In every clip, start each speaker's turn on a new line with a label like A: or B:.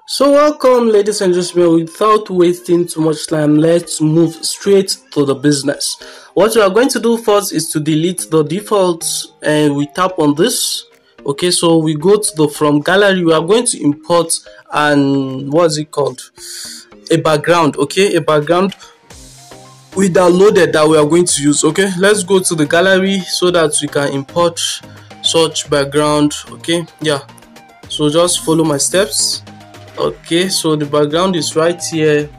A: So welcome, ladies and gentlemen. Without wasting too much time, let's move straight to the business. What we are going to do first is to delete the defaults, and we tap on this. Okay, so we go to the from gallery. We are going to import and what's it called, a background. Okay, a background we downloaded that we are going to use. Okay, let's go to the gallery so that we can import such background. Okay, yeah, so just follow my steps. Okay, so the background is right here.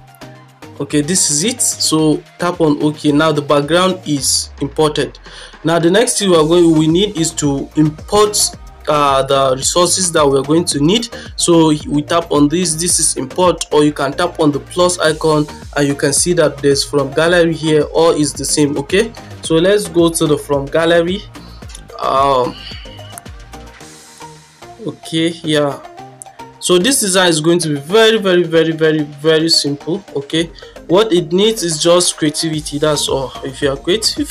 A: Okay, this is it. So tap on OK. Now the background is imported. Now the next thing we need is to import the resources that we're going to need. So we tap on this is import, or you can tap on the plus icon and you can see that there's from gallery here, or is the same. Okay, so let's go to the from gallery. Okay, yeah, so this design is going to be very simple. Okay, what it needs is just creativity, that's all. If you are creative,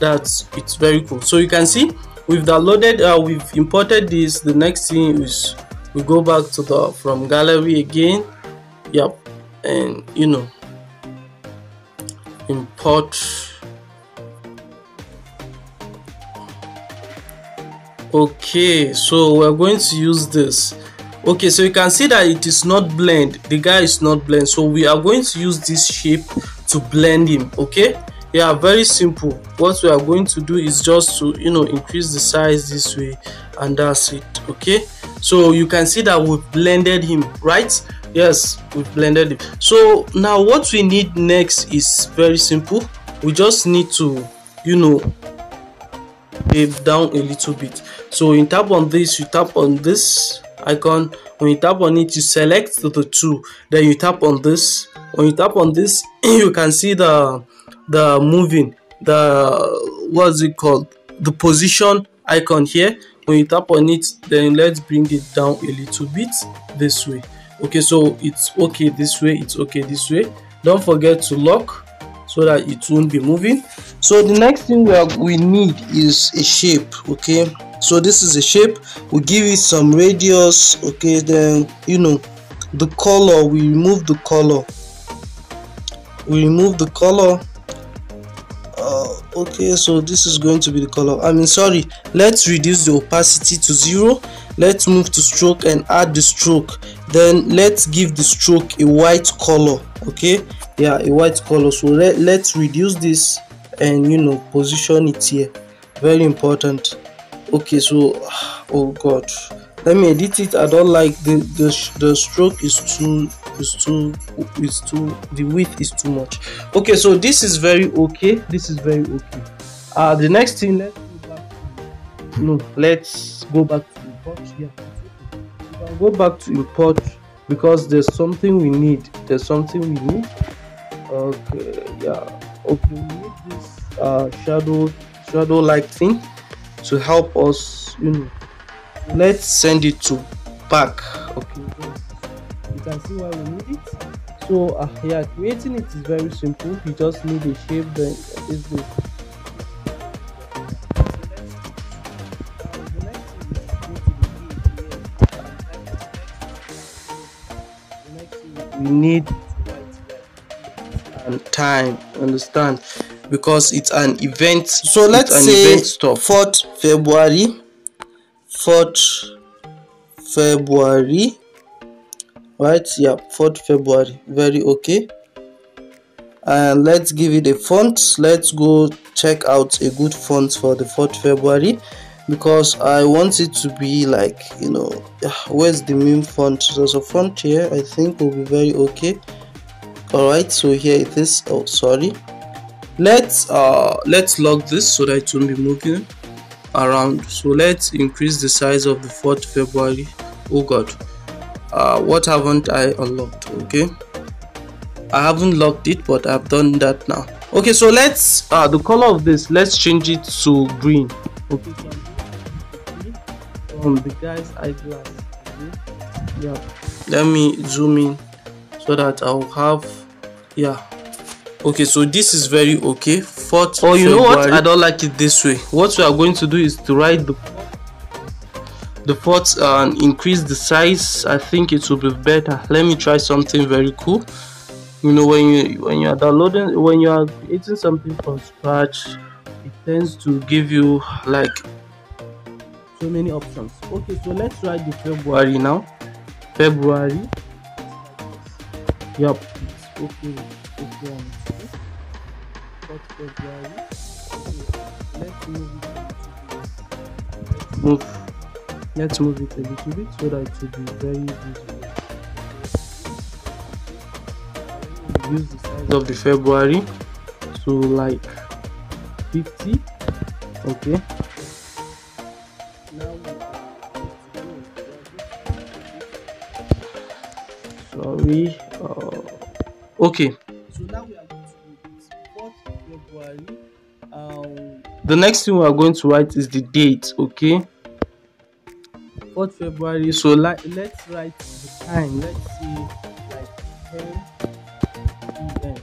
A: it's very cool. So you can see we've downloaded, we've imported this. The next thing is we go back to the from gallery again. Yep, and import. Okay, so we're going to use this. Okay, so you can see that it is not blend. The guy is not blend, so we are going to use this shape to blend him. Okay, yeah, very simple. What we are going to do is just to increase the size this way, and that's it. Okay, so you can see that we've blended him, right? Yes, we've blended him. So now what we need next is very simple. We just need to tape down a little bit. So you tap on this, you tap on this icon. When you tap on it, you select the two, then you tap on this. When you tap on this, you can see the moving, what's it called, the position icon here. When you tap on it, then let's bring it down a little bit this way. Okay, so it's okay this way, it's okay this way. Don't forget to lock so that it won't be moving. So the next thing we need is a shape. Okay, so this is a shape. We give it some radius. Okay, then the color, we remove the color. Okay, so this is going to be the color. Sorry, let's reduce the opacity to 0. Let's move to stroke and add the stroke. Then let's give the stroke a white color. Okay, yeah, a white color. So let's reduce this and position it here. Very important. Okay, so oh god, let me edit it. I don't like the stroke is too, the width is too much. Okay, so this is very okay. The next thing, let's go back to import. Yeah, you can go back to import because there's something we need. Okay, yeah, okay, we need this shadow like thing to help us. Let's send it to back. Okay, you can see why we need it. So yeah, creating it is very simple. You just need a shape. Then is this. We need and time, understand, because it's an event. So let's say 4th February, right? Yeah, 4th February, very okay. And let's give it a font. Let's go check out a good font for the 4th February, because I want it to be like, where's the main font? There's a font here, I think will be very okay. All right, so here it is. Oh, sorry. Let's lock this so that it won't be moving around. So let's increase the size of the 4th February. Oh god, what haven't I unlocked? Okay, I haven't locked it, but I've done that now. Okay, so let's the color of this, let's change it to green. Okay, from the guy's eyeglass. Okay? Yeah, let me zoom in so that I'll have, yeah. Okay, so this is very okay. 4th February. You know what, I don't like it this way. What we are going to do is to write the font and increase the size, I think it will be better. Let me try something very cool. You know, when you are downloading, when you are creating something from scratch, it tends to give you like so many options. Okay, so let's write the February now. February. Yep, it's okay. Okay, February. Okay, let's move it a little bit so that it will be very visible. Use the size of the February to like 50. Okay, now sorry, okay, so now we are going to do this 4th February. The next thing we are going to write is the date. Okay, 4th February. So let's write the time. Let's see, like 10 p.m.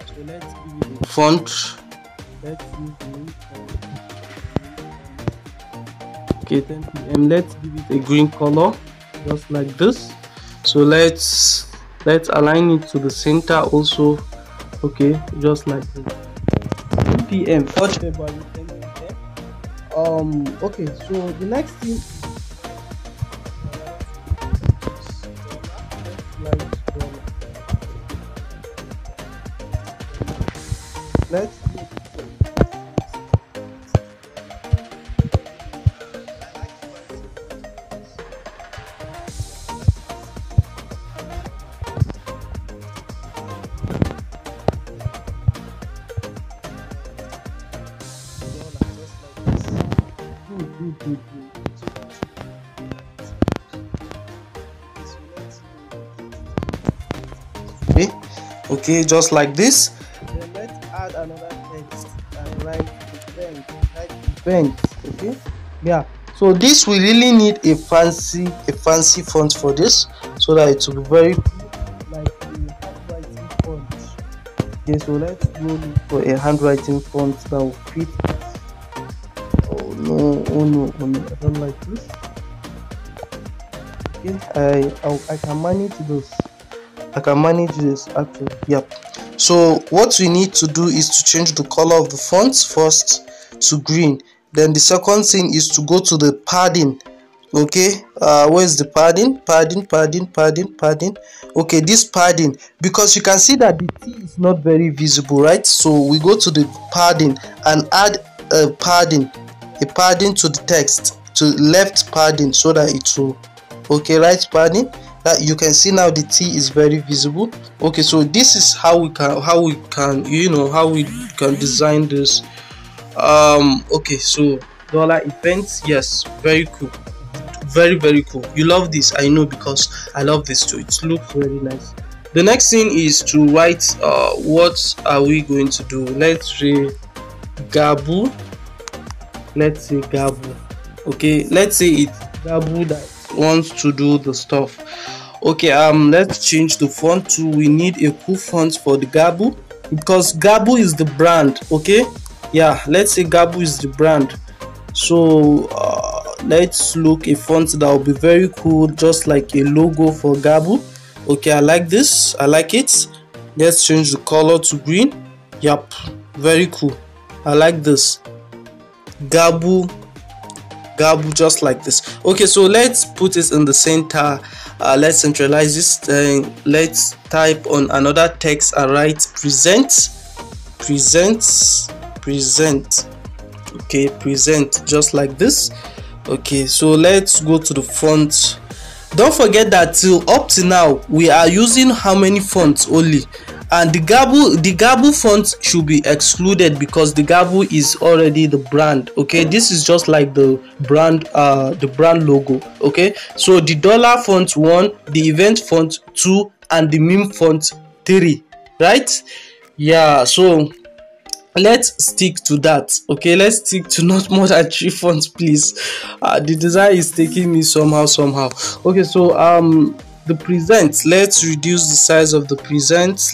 A: So let's give it a font. Let's use the okay, 10 p.m. Let's give it a green color, just like this. So let's align it to the center also. Okay, just like this. 10 p.m. 4th February, 10 p.m. Okay, so the next thing, let's okay, just like this. Then let's add another text and write event. Okay, yeah. So this we really need a fancy font for this, so that it will be very cool, like a handwriting font. Okay, so let's go for a handwriting font that will fit. Oh no, I don't like this. Okay, I can manage this. Actually. Yep. So what we need to do is to change the color of the font first to green. Then the second thing is to go to the padding. Okay, where's the padding? Padding. Okay, this padding, because you can see that the T is not very visible, right? So we go to the padding and add a padding to the text, to left padding, so that it will, okay, right padding, that you can see now the T is very visible. Okay, so this is how we can design this. Okay, so dollar events, yes, very cool, very cool. You love this, I know, because I love this too. It looks very nice. The next thing is to write what are we going to do. Let's say GABU. Okay, let's say it's GABU that wants to do the stuff. Okay, let's change the font to, we need a cool font for the GABU, because GABU is the brand. Okay, yeah, let's say GABU is the brand. So let's look a font that will be very cool, just like a logo for GABU. Okay, I like this, I like it. Let's change the color to green. Yep, very cool, I like this. GABU, just like this. Okay, so let's put it in the center. Let's centralize this. Let's type on another text and write present. Okay, present, just like this. Okay, so let's go to the font. Don't forget that up to now we are using how many fonts only, and the GABU font should be excluded because the GABU is already the brand. Okay, this is just like the brand logo. Okay, so the dollar font 1, the event font 2, and the meme font 3, right? Yeah, so let's stick to that. Okay, let's stick to not more than 3 fonts, please. The design is taking me somehow. Okay, so the present, let's reduce the size of the present.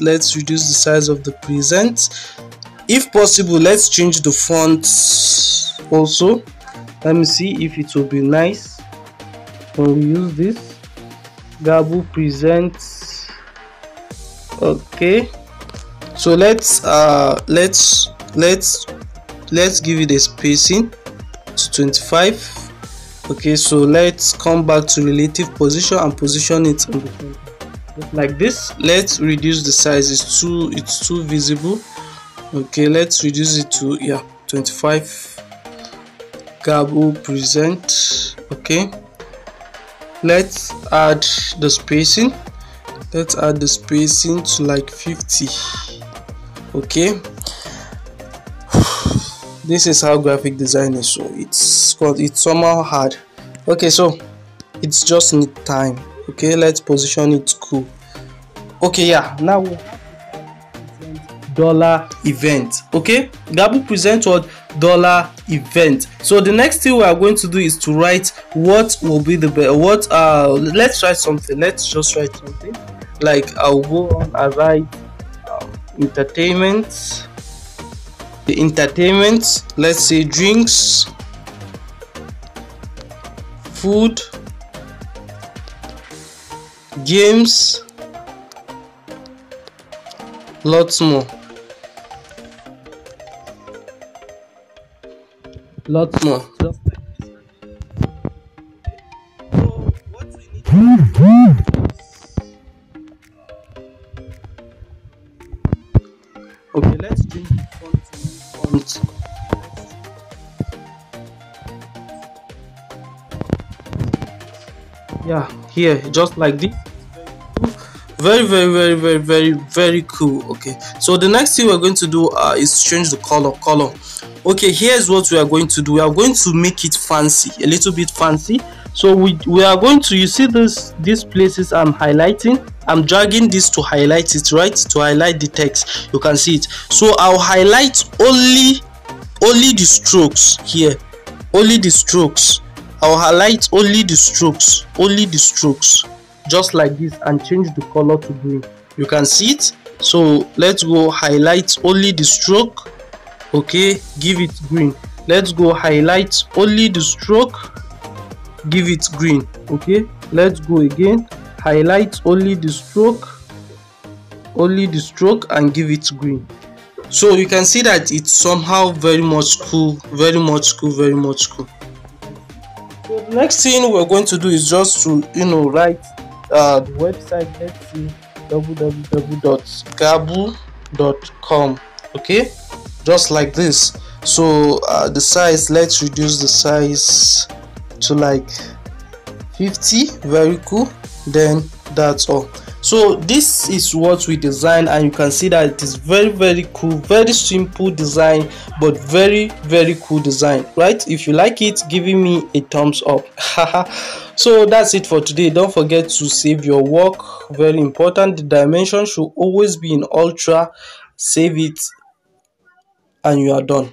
A: If possible, let's change the font also. Let me see if it will be nice when we use this. GABU presents. Okay, so let's give it a spacing to 25. Okay, so let's come back to relative position and position it on the front. Just like this. Let's reduce the size. It's too visible. Okay, let's reduce it to 25. GABU present. Okay, let's add the spacing. Let's add the spacing to like 50. Okay, this is how graphic design is. So it's somehow hard. Okay, so it's just need time. Okay, let's position it cool. Okay, yeah, now dollar event. Okay, GABU present what dollar event. So the next thing we are going to do is to write what will be the let's write something. Let's just write something like I'll go on and write entertainment. The entertainment, let's say drinks, food, games, lots more. Just like this. So what we need to do okay, let's change the font to font. Yeah, here, just like this. Very cool. Okay, so the next thing we're going to do is change the color. Okay, here's what we are going to do. We are going to make it fancy, a little bit fancy. So we are going to, you see these places I'm highlighting, I'm dragging this to highlight it, right? To highlight the text, you can see it. So I'll highlight only the strokes here, only the strokes. I'll highlight only the strokes, just like this, and change the color to green. You can see it. So let's go highlight only the stroke. Okay, give it green. Let's go highlight only the stroke, give it green. Okay, let's go again, highlight only the stroke, and give it green. So you can see that it's somehow very much cool. So the next thing we're going to do is just to write the website. Let's see, www.gabu.com. okay, just like this. So the size, let's reduce the size to like 50. Very cool. Then that's all. So this is what we designed, and you can see that it is very cool, very simple design, but very cool design, right? If you like it, giving me a thumbs up. So that's it for today. Don't forget to save your work, very important. The dimension should always be in ultra. Save it and you are done.